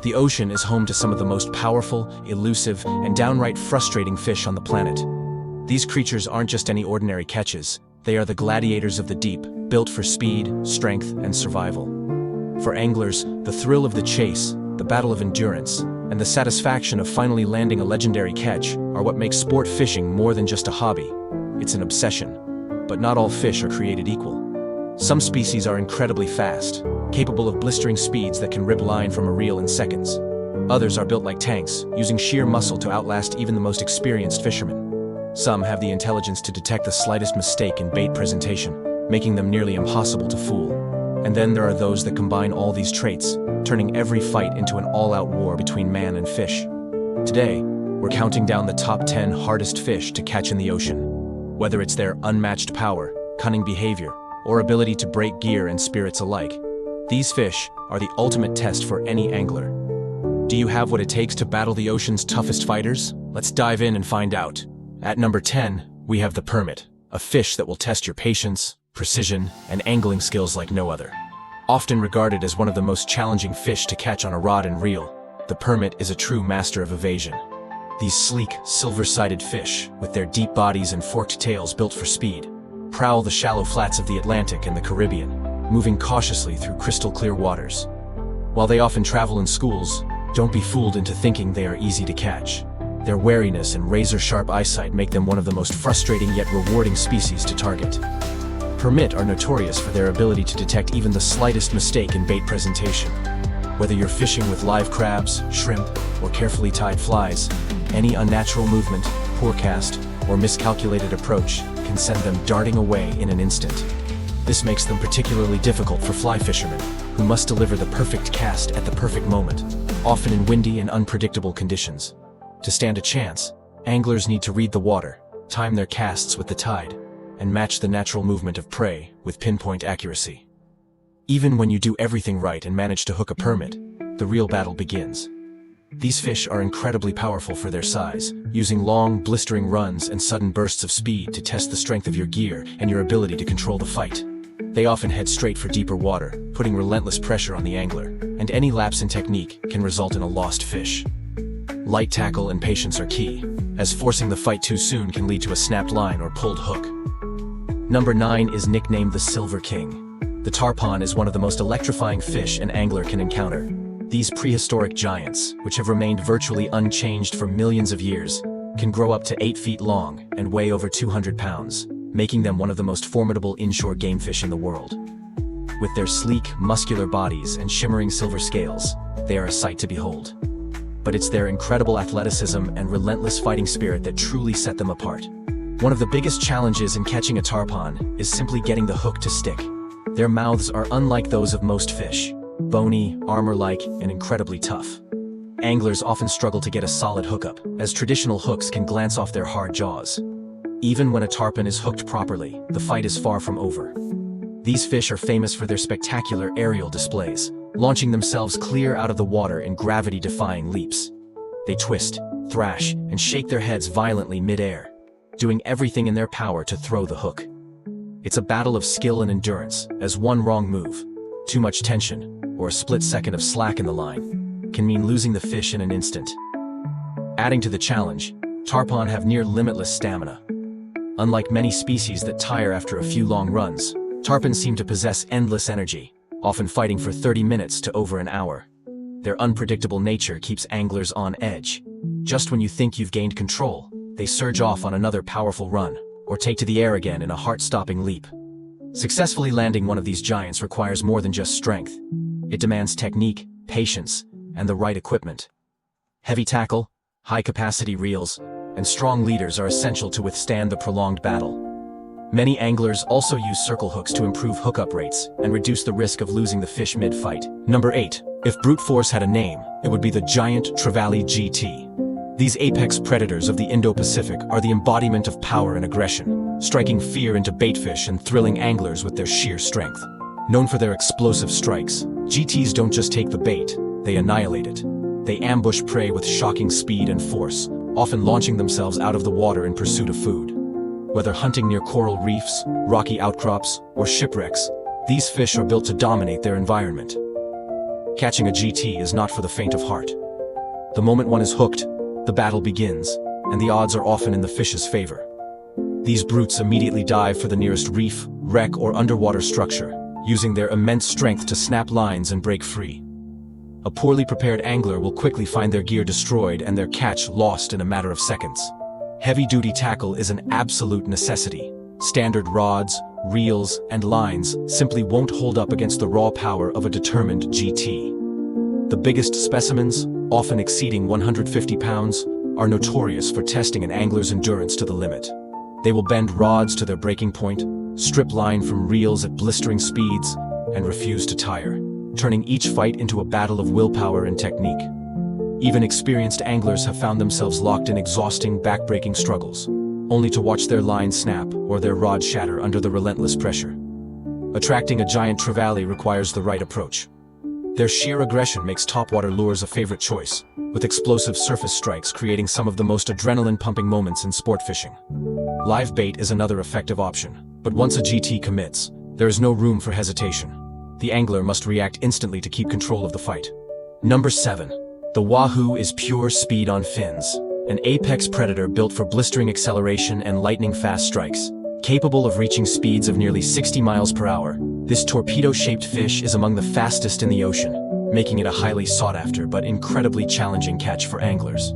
The ocean is home to some of the most powerful, elusive, and downright frustrating fish on the planet. These creatures aren't just any ordinary catches, they are the gladiators of the deep, built for speed, strength, and survival. For anglers, the thrill of the chase, the battle of endurance, and the satisfaction of finally landing a legendary catch are what makes sport fishing more than just a hobby. It's an obsession. But not all fish are created equal. Some species are incredibly fast, capable of blistering speeds that can rip line from a reel in seconds. Others are built like tanks, using sheer muscle to outlast even the most experienced fishermen. Some have the intelligence to detect the slightest mistake in bait presentation, making them nearly impossible to fool. And then there are those that combine all these traits, turning every fight into an all-out war between man and fish. Today, we're counting down the top 10 hardest fish to catch in the ocean. Whether it's their unmatched power, cunning behavior, or ability to break gear and spirits alike, these fish are the ultimate test for any angler. Do you have what it takes to battle the ocean's toughest fighters? Let's dive in and find out. At number 10, we have the permit, a fish that will test your patience, precision, and angling skills like no other. Often regarded as one of the most challenging fish to catch on a rod and reel, the permit is a true master of evasion. These sleek, silver-sided fish, with their deep bodies and forked tails built for speed, prowl the shallow flats of the Atlantic and the Caribbean, moving cautiously through crystal-clear waters. While they often travel in schools, don't be fooled into thinking they are easy to catch. Their wariness and razor-sharp eyesight make them one of the most frustrating yet rewarding species to target. Permit are notorious for their ability to detect even the slightest mistake in bait presentation. Whether you're fishing with live crabs, shrimp, or carefully tied flies, any unnatural movement, poor cast, or miscalculated approach can send them darting away in an instant. This makes them particularly difficult for fly fishermen, who must deliver the perfect cast at the perfect moment, often in windy and unpredictable conditions. To stand a chance, anglers need to read the water, time their casts with the tide, and match the natural movement of prey with pinpoint accuracy. Even when you do everything right and manage to hook a permit, the real battle begins. These fish are incredibly powerful for their size, using long, blistering runs and sudden bursts of speed to test the strength of your gear and your ability to control the fight. They often head straight for deeper water, putting relentless pressure on the angler, and any lapse in technique can result in a lost fish. Light tackle and patience are key, as forcing the fight too soon can lead to a snapped line or pulled hook. Number 9 is nicknamed the Silver King. The tarpon is one of the most electrifying fish an angler can encounter. These prehistoric giants, which have remained virtually unchanged for millions of years, can grow up to 8 feet long and weigh over 200 pounds, making them one of the most formidable inshore game fish in the world. With their sleek, muscular bodies and shimmering silver scales, they are a sight to behold. But it's their incredible athleticism and relentless fighting spirit that truly set them apart. One of the biggest challenges in catching a tarpon is simply getting the hook to stick. Their mouths are unlike those of most fish, bony, armor-like, and incredibly tough. Anglers often struggle to get a solid hookup, as traditional hooks can glance off their hard jaws. Even when a tarpon is hooked properly, the fight is far from over. These fish are famous for their spectacular aerial displays, launching themselves clear out of the water in gravity-defying leaps. They twist, thrash, and shake their heads violently mid-air, doing everything in their power to throw the hook. It's a battle of skill and endurance, as one wrong move, too much tension, or a split second of slack in the line can mean losing the fish in an instant. Adding to the challenge, tarpon have near limitless stamina. Unlike many species that tire after a few long runs, tarpon seem to possess endless energy, often fighting for 30 minutes to over an hour. Their unpredictable nature keeps anglers on edge. Just when you think you've gained control, they surge off on another powerful run, or take to the air again in a heart-stopping leap. Successfully landing one of these giants requires more than just strength. It demands technique, patience, and the right equipment. Heavy tackle, high-capacity reels, and strong leaders are essential to withstand the prolonged battle. Many anglers also use circle hooks to improve hookup rates and reduce the risk of losing the fish mid-fight. Number 8. If brute force had a name, it would be the giant Trevally GT. These apex predators of the Indo-Pacific are the embodiment of power and aggression, striking fear into baitfish and thrilling anglers with their sheer strength. Known for their explosive strikes, GTs don't just take the bait, they annihilate it. They ambush prey with shocking speed and force, often launching themselves out of the water in pursuit of food. Whether hunting near coral reefs, rocky outcrops, or shipwrecks, these fish are built to dominate their environment. Catching a GT is not for the faint of heart. The moment one is hooked, the battle begins, and the odds are often in the fish's favor. These brutes immediately dive for the nearest reef, wreck, or underwater structure, using their immense strength to snap lines and break free. A poorly prepared angler will quickly find their gear destroyed and their catch lost in a matter of seconds. Heavy-duty tackle is an absolute necessity. Standard rods, reels, and lines simply won't hold up against the raw power of a determined GT. The biggest specimens, often exceeding 150 pounds, are notorious for testing an angler's endurance to the limit. They will bend rods to their breaking point, strip line from reels at blistering speeds, and refuse to tire, turning each fight into a battle of willpower and technique. Even experienced anglers have found themselves locked in exhausting, back-breaking struggles, only to watch their line snap or their rod shatter under the relentless pressure. Attracting a giant trevally requires the right approach. Their sheer aggression makes topwater lures a favorite choice, with explosive surface strikes creating some of the most adrenaline-pumping moments in sport fishing. Live bait is another effective option, but once a GT commits, there is no room for hesitation. The angler must react instantly to keep control of the fight. Number 7. The Wahoo is pure speed on fins, an apex predator built for blistering acceleration and lightning-fast strikes. Capable of reaching speeds of nearly 60 miles per hour, this torpedo-shaped fish is among the fastest in the ocean, making it a highly sought-after but incredibly challenging catch for anglers.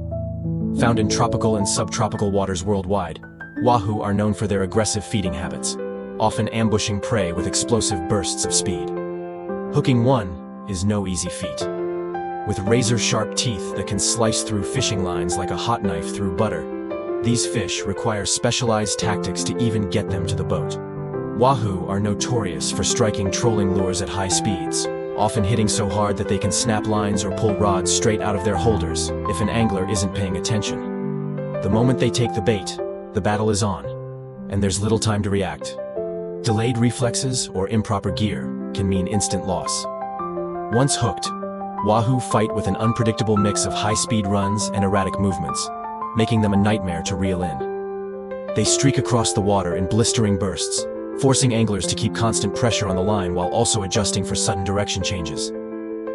Found in tropical and subtropical waters worldwide, Wahoo are known for their aggressive feeding habits, often ambushing prey with explosive bursts of speed. Hooking one is no easy feat. With razor-sharp teeth that can slice through fishing lines like a hot knife through butter, these fish require specialized tactics to even get them to the boat. Wahoo are notorious for striking trolling lures at high speeds, often hitting so hard that they can snap lines or pull rods straight out of their holders if an angler isn't paying attention. The moment they take the bait, the battle is on, and there's little time to react. Delayed reflexes or improper gear can mean instant loss. Once hooked, Wahoo fight with an unpredictable mix of high-speed runs and erratic movements, making them a nightmare to reel in. They streak across the water in blistering bursts, forcing anglers to keep constant pressure on the line while also adjusting for sudden direction changes.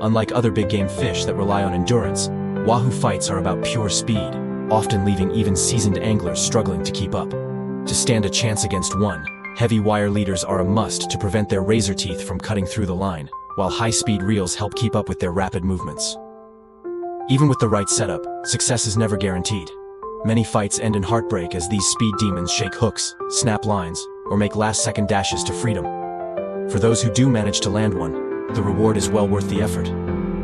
Unlike other big-game fish that rely on endurance, Wahoo fights are about pure speed, often leaving even seasoned anglers struggling to keep up. To stand a chance against one, heavy wire leaders are a must to prevent their razor teeth from cutting through the line, while high-speed reels help keep up with their rapid movements. Even with the right setup, success is never guaranteed. Many fights end in heartbreak as these speed demons shake hooks, snap lines, or make last-second dashes to freedom. For those who do manage to land one, the reward is well worth the effort.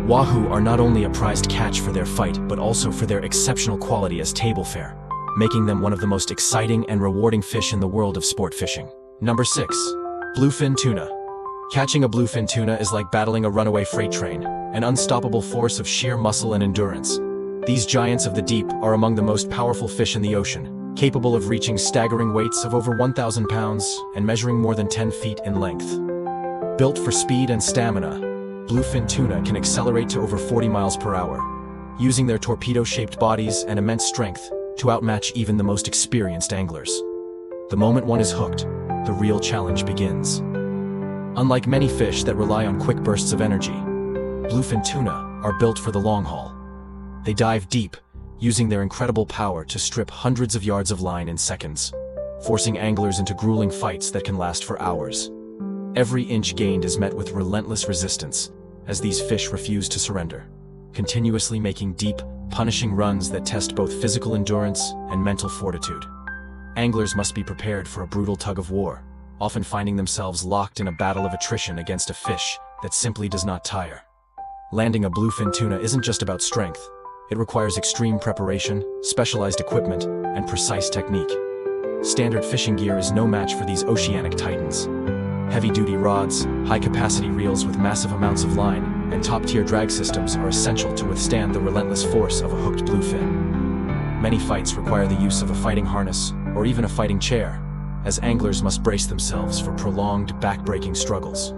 Wahoo are not only a prized catch for their fight, but also for their exceptional quality as table fare, making them one of the most exciting and rewarding fish in the world of sport fishing. Number 6. Bluefin tuna. Catching a bluefin tuna is like battling a runaway freight train, an unstoppable force of sheer muscle and endurance. These giants of the deep are among the most powerful fish in the ocean, capable of reaching staggering weights of over 1,000 pounds and measuring more than 10 feet in length. Built for speed and stamina, bluefin tuna can accelerate to over 40 miles per hour, using their torpedo-shaped bodies and immense strength to outmatch even the most experienced anglers. The moment one is hooked, the real challenge begins. Unlike many fish that rely on quick bursts of energy, bluefin tuna are built for the long haul. They dive deep, using their incredible power to strip hundreds of yards of line in seconds, forcing anglers into grueling fights that can last for hours. Every inch gained is met with relentless resistance, as these fish refuse to surrender, continuously making deep, punishing runs that test both physical endurance and mental fortitude. Anglers must be prepared for a brutal tug-of-war, often finding themselves locked in a battle of attrition against a fish that simply does not tire. Landing a bluefin tuna isn't just about strength. It requires extreme preparation, specialized equipment, and precise technique. Standard fishing gear is no match for these oceanic titans. Heavy-duty rods, high-capacity reels with massive amounts of line, and top-tier drag systems are essential to withstand the relentless force of a hooked bluefin. Many fights require the use of a fighting harness, or even a fighting chair, as anglers must brace themselves for prolonged, back-breaking struggles.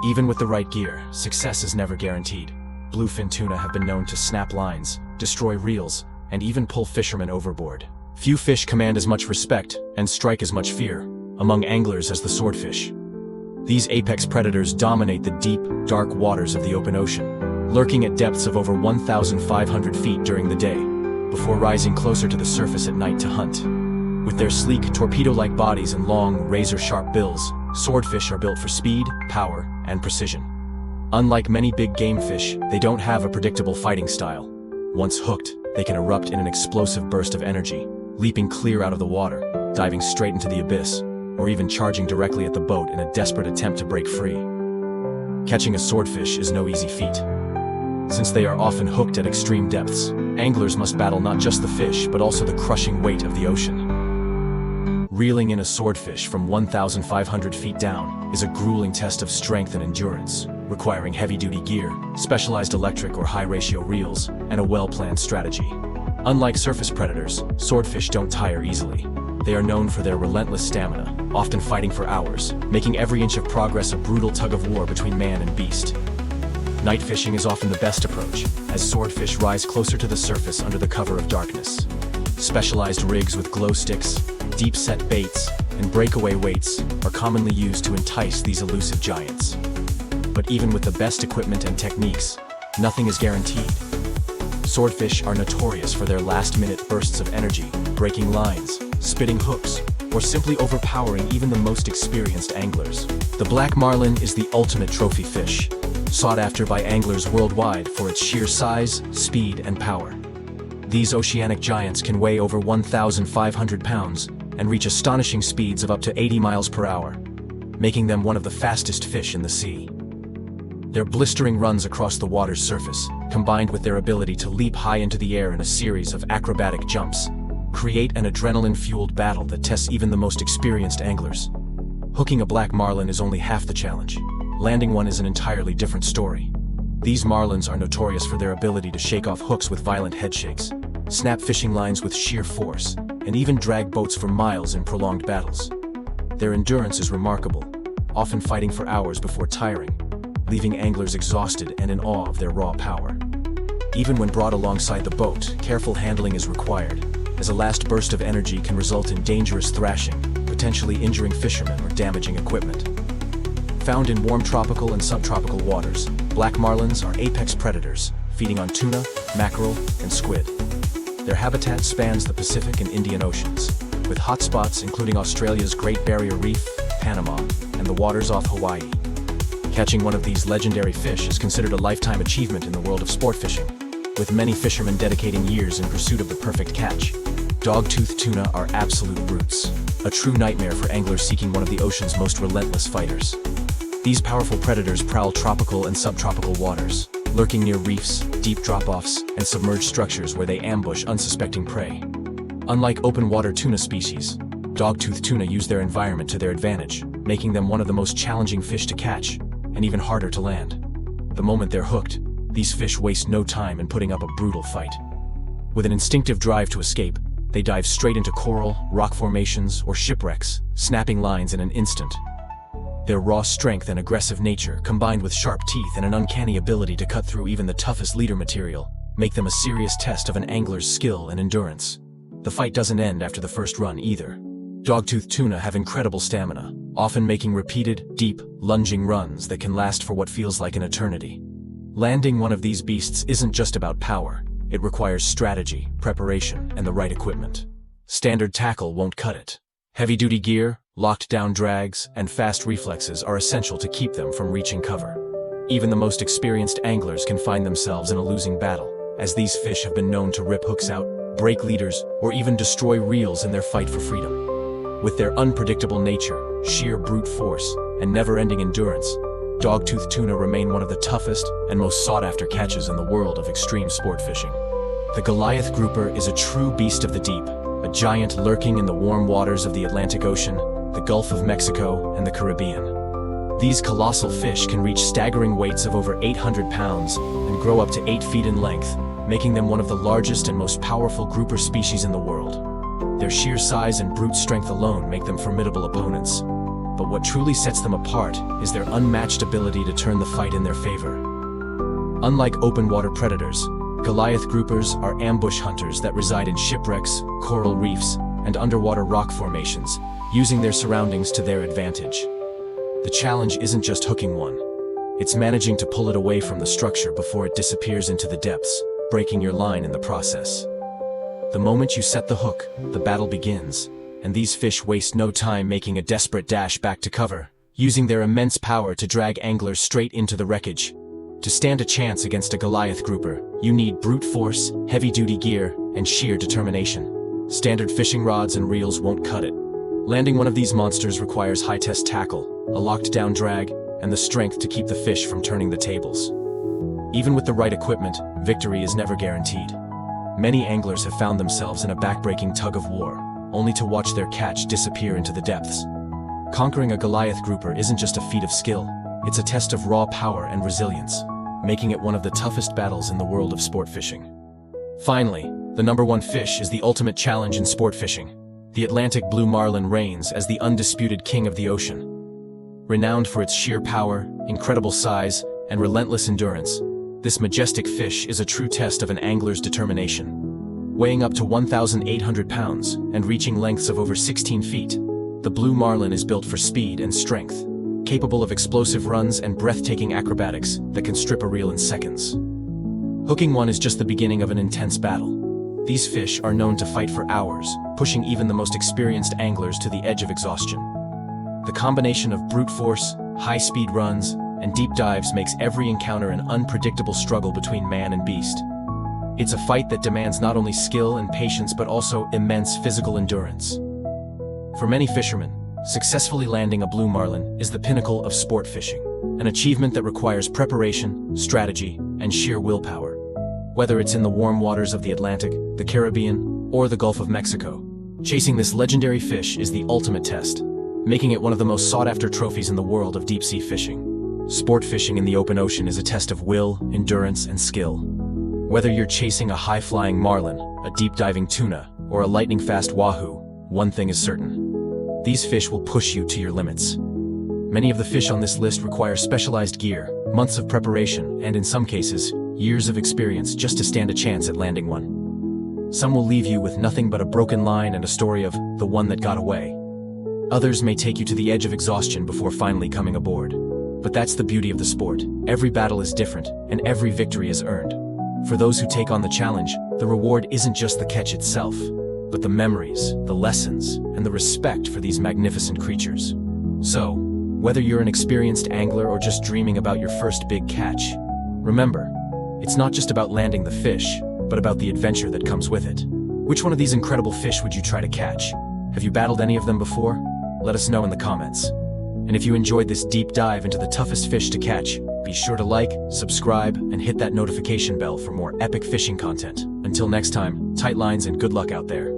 Even with the right gear, success is never guaranteed. Bluefin tuna have been known to snap lines, destroy reels, and even pull fishermen overboard. Few fish command as much respect and strike as much fear among anglers as the swordfish. These apex predators dominate the deep, dark waters of the open ocean, lurking at depths of over 1,500 feet during the day, before rising closer to the surface at night to hunt. With their sleek, torpedo-like bodies and long, razor-sharp bills, swordfish are built for speed, power, and precision. Unlike many big game fish, they don't have a predictable fighting style. Once hooked, they can erupt in an explosive burst of energy, leaping clear out of the water, diving straight into the abyss, or even charging directly at the boat in a desperate attempt to break free. Catching a swordfish is no easy feat. Since they are often hooked at extreme depths, anglers must battle not just the fish but also the crushing weight of the ocean. Reeling in a swordfish from 1,500 feet down is a grueling test of strength and endurance, requiring heavy-duty gear, specialized electric or high-ratio reels, and a well-planned strategy. Unlike surface predators, swordfish don't tire easily. They are known for their relentless stamina, often fighting for hours, making every inch of progress a brutal tug-of-war between man and beast. Night fishing is often the best approach, as swordfish rise closer to the surface under the cover of darkness. Specialized rigs with glow sticks, deep-set baits, and breakaway weights are commonly used to entice these elusive giants. But even with the best equipment and techniques, nothing is guaranteed. Swordfish are notorious for their last-minute bursts of energy, breaking lines, spitting hooks, or simply overpowering even the most experienced anglers. The black marlin is the ultimate trophy fish, sought after by anglers worldwide for its sheer size, speed, and power. These oceanic giants can weigh over 1,500 pounds and reach astonishing speeds of up to 80 miles per hour, making them one of the fastest fish in the sea. Their blistering runs across the water's surface, combined with their ability to leap high into the air in a series of acrobatic jumps, create an adrenaline-fueled battle that tests even the most experienced anglers. Hooking a black marlin is only half the challenge. Landing one is an entirely different story. These marlins are notorious for their ability to shake off hooks with violent headshakes, snap fishing lines with sheer force, and even drag boats for miles in prolonged battles. Their endurance is remarkable, often fighting for hours before tiring, leaving anglers exhausted and in awe of their raw power. Even when brought alongside the boat, careful handling is required, as a last burst of energy can result in dangerous thrashing, potentially injuring fishermen or damaging equipment. Found in warm tropical and subtropical waters, black marlins are apex predators, feeding on tuna, mackerel, and squid. Their habitat spans the Pacific and Indian Oceans, with hotspots including Australia's Great Barrier Reef, Panama, and the waters off Hawaii. Catching one of these legendary fish is considered a lifetime achievement in the world of sport fishing, with many fishermen dedicating years in pursuit of the perfect catch. Dogtooth tuna are absolute brutes, a true nightmare for anglers seeking one of the ocean's most relentless fighters. These powerful predators prowl tropical and subtropical waters, lurking near reefs, deep drop-offs, and submerged structures where they ambush unsuspecting prey. Unlike open-water tuna species, dogtooth tuna use their environment to their advantage, making them one of the most challenging fish to catch, and even harder to land. The moment they're hooked, these fish waste no time in putting up a brutal fight. With an instinctive drive to escape, they dive straight into coral, rock formations, or shipwrecks, snapping lines in an instant. Their raw strength and aggressive nature, combined with sharp teeth and an uncanny ability to cut through even the toughest leader material, make them a serious test of an angler's skill and endurance. The fight doesn't end after the first run either. Dogtooth tuna have incredible stamina, often making repeated, deep, lunging runs that can last for what feels like an eternity. Landing one of these beasts isn't just about power. It requires strategy, preparation, and the right equipment. Standard tackle won't cut it. Heavy-duty gear, locked-down drags, and fast reflexes are essential to keep them from reaching cover. Even the most experienced anglers can find themselves in a losing battle, as these fish have been known to rip hooks out, break leaders, or even destroy reels in their fight for freedom. With their unpredictable nature, sheer brute force, and never-ending endurance, dogtooth tuna remain one of the toughest and most sought-after catches in the world of extreme sport fishing. The Goliath grouper is a true beast of the deep, a giant lurking in the warm waters of the Atlantic Ocean, the Gulf of Mexico, and the Caribbean. These colossal fish can reach staggering weights of over 800 pounds and grow up to 8 feet in length, making them one of the largest and most powerful grouper species in the world. Their sheer size and brute strength alone make them formidable opponents. But what truly sets them apart is their unmatched ability to turn the fight in their favor. Unlike open-water predators, Goliath groupers are ambush hunters that reside in shipwrecks, coral reefs, and underwater rock formations, using their surroundings to their advantage. The challenge isn't just hooking one. It's managing to pull it away from the structure before it disappears into the depths, breaking your line in the process. The moment you set the hook, the battle begins, and these fish waste no time making a desperate dash back to cover, using their immense power to drag anglers straight into the wreckage. To stand a chance against a Goliath grouper, you need brute force, heavy-duty gear, and sheer determination. Standard fishing rods and reels won't cut it. Landing one of these monsters requires high-test tackle, a locked-down drag, and the strength to keep the fish from turning the tables. Even with the right equipment, victory is never guaranteed. Many anglers have found themselves in a back-breaking tug-of-war, only to watch their catch disappear into the depths. Conquering a Goliath grouper isn't just a feat of skill, it's a test of raw power and resilience, making it one of the toughest battles in the world of sport fishing. Finally, the number one fish is the ultimate challenge in sport fishing. The Atlantic Blue Marlin reigns as the undisputed king of the ocean. Renowned for its sheer power, incredible size, and relentless endurance, this majestic fish is a true test of an angler's determination. Weighing up to 1,800 pounds and reaching lengths of over 16 feet, the Blue Marlin is built for speed and strength, capable of explosive runs and breathtaking acrobatics that can strip a reel in seconds. Hooking one is just the beginning of an intense battle. These fish are known to fight for hours, pushing even the most experienced anglers to the edge of exhaustion. The combination of brute force, high-speed runs, and deep dives makes every encounter an unpredictable struggle between man and beast. It's a fight that demands not only skill and patience but also immense physical endurance. For many fishermen, successfully landing a blue marlin is the pinnacle of sport fishing, an achievement that requires preparation, strategy, and sheer willpower. Whether it's in the warm waters of the Atlantic, the Caribbean, or the Gulf of Mexico, chasing this legendary fish is the ultimate test, making it one of the most sought-after trophies in the world of deep-sea fishing. Sport fishing in the open ocean is a test of will, endurance, and skill. Whether you're chasing a high-flying marlin, a deep-diving tuna, or a lightning-fast wahoo, one thing is certain: these fish will push you to your limits. Many of the fish on this list require specialized gear, months of preparation, and in some cases, years of experience just to stand a chance at landing one. Some will leave you with nothing but a broken line and a story of the one that got away. Others may take you to the edge of exhaustion before finally coming aboard. But that's the beauty of the sport. Every battle is different, and every victory is earned. For those who take on the challenge, the reward isn't just the catch itself, but the memories, the lessons, and the respect for these magnificent creatures. So, whether you're an experienced angler or just dreaming about your first big catch, remember, it's not just about landing the fish, but about the adventure that comes with it. Which one of these incredible fish would you try to catch? Have you battled any of them before? Let us know in the comments. And if you enjoyed this deep dive into the toughest fish to catch, be sure to like, subscribe, and hit that notification bell for more epic fishing content. Until next time, tight lines and good luck out there.